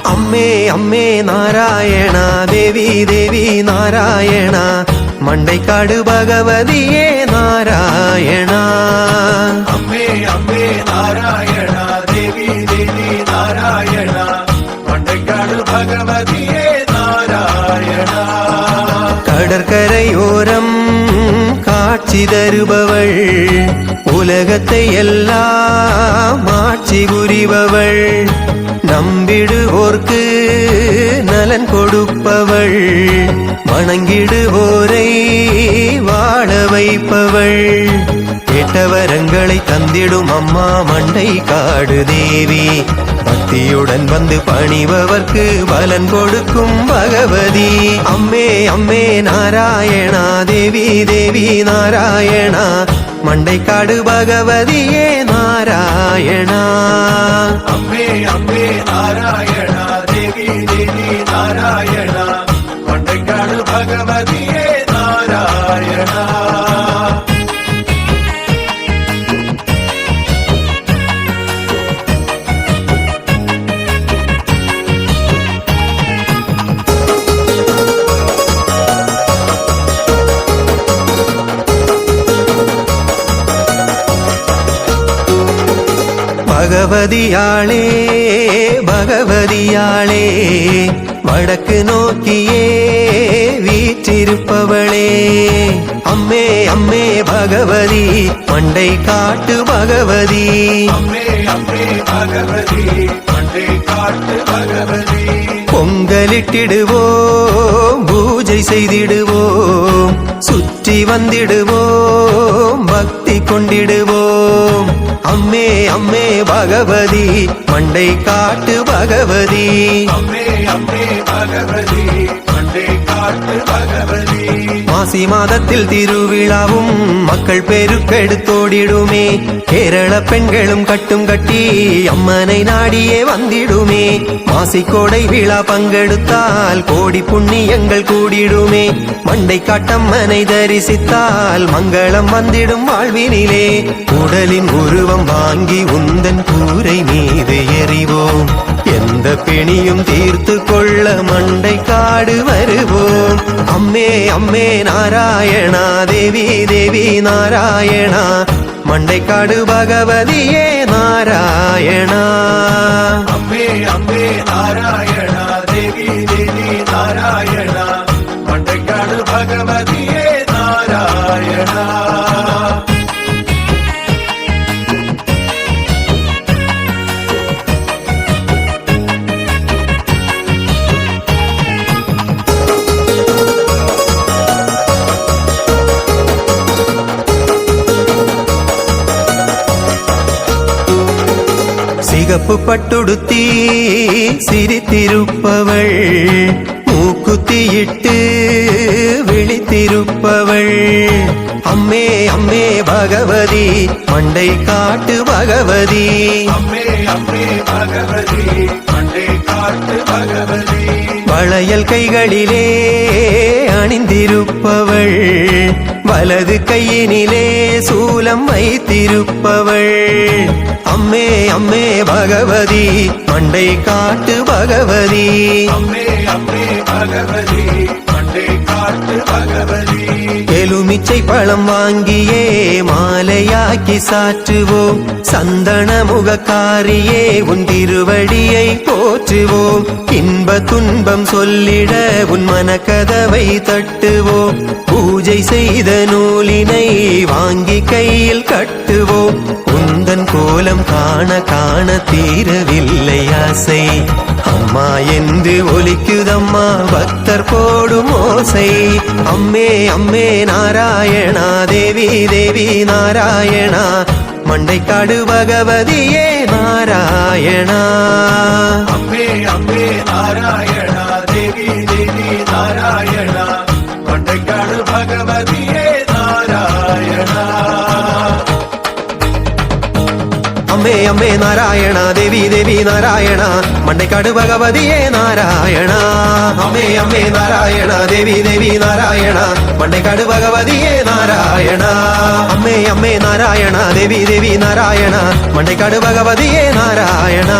അമ്മേ അമ്മേ നാരായണ ദേവി ദേവി നാരായണ മണ്ടൈക്കാട് ഭഗവതിയെ നാരായണ അമ്മേ അമ്മേ നാരായണ ദേവി ദേവി നാരായണ മണ്ടൈക്കാട് ഭഗവതിയെ നാരായണ கடற்கரையோரம் காட்சி தருபவள் உலகத்தை எல்லாம் ஆட்சி புரிபவள் நம்பிடுவோர்க்கு நலன் கொடுப்பவள் வணங்கிடுவோரை வாழ வைப்பவள் கேட்டவரங்களை தந்திடும் அம்மா மண்டைக்காடு தேவி பக்தியுடன் வந்து பணிபவர்க்கு பலன் கொடுக்கும் பகவதி அம்மே அம்மே நாராயணா தேவி தேவி நாராயணா மண்டைக்காடு பகவதியே நாராயணா அம்மே அம்மே நாராயண தேவி தேவி நாராயண மண்டைக்காடு பகவதியே நாராயண பகவதியாளே பகவதியாளே வடக்கு நோக்கியே வீற்றிருப்பவளே அம்மே அம்மே பகவதி மண்டை காட்டு பகவதி அம்மே அம்மே பகவதி மண்டைக்காடு பகவதி பொங்கலிட்டிடுவோம் பூஜை செய்திடுவோம் சுற்றி வந்திடுவோம் பக்தி கொண்டிடுவோம் அம்மே அம்மே பகவதி மண்டை காட்டு பகவதி அம்மே அம்மே பகவதி மண்டைக்காடு பகவதி மாசி மாதத்தில் திருவிழாவும் மக்கள் பெருக்கெடுத்தோடிடுமே கேரள பெண்களும் கட்டும் கட்டி அம்மனை நாடியே வந்திடுமே மாசி கோடை விழா பங்கெடுத்தால் கோடி புண்ணியங்கள் கூடிடுமே மண்டை காட்டம்மனை தரிசித்தால் மங்களம் வந்திடும் வாழ்வினிலே உடலின் உருவம் வாங்கி உந்தன் கூரை மீது எறிவோம் எந்த பிணியும் தீர்த்து கொள்ள மண்டைக்காடு வருவோம் அம்மே அம்மே நாராயணா தேவி தேவி நாராயணா மண்டைக்காடு பகவதியே நாராயணா அம்மே அம்மே நாராயண தேவி தேவி நாராயண மண்டைக்காடு பகவதியே நாராயண சிகப்பு பட்டுடுத்தி சிரித்திருப்பவள் மூக்குத்தியிட்டு விழித்திருப்பவள் அம்மே அம்மே பகவதி மண்டை காட்டு பகவதி அம்மே அம்மே பகவதி மண்டைக்காடு பகவதி வளையல் கைகளிலே அணிந்திருப்பவள் வலது கையினிலே சூலம் வைத்திருப்பவள் அம்மே அம்மே பகவதி மண்டை காட்டு பகவதி அம்மே அம்மே பகவதி மண்டைக்காடு பகவதி எலுமிச்சை பழம் வாங்கியே மாலையாக்கி சாற்றுவோம் சந்தன முகக்காரியே உன் திருவடியை போற்றுவோம் இன்ப துன்பம் சொல்லிட உன் மனக்கதவை தட்டுவோம் பூஜை செய்த நூலினை வாங்கி கையில் கட்டுவோம் உந்தன் கோலம் காண காண தீரவில்லை ஆசை அம்மா என்று ஒலிக்குதம்மா பக்தர் போடும் ஓசை அம்மே அம்மே நாராயணா தேவி தேவி நாராயணா மண்டைக்காடு பகவதியே நாராயணா அம்மே அம்மே நாராயண தேவி தேவி நாராயண மண்டைக்காடு பகவதியே நாராயண அம்மே அம்மே நாராயணா தேவி தேவி நாராயணா மண்டைக்காடு பகவதியே நாராயணா அம்மே அம்மே நாராயணா தேவி தேவி நாராயணா மண்டைக்காடு பகவதியே நாராயணா அம்மே அம்மே நாராயணா தேவி தேவி நாராயணா மண்டைக்காடு பகவதியே நாராயணா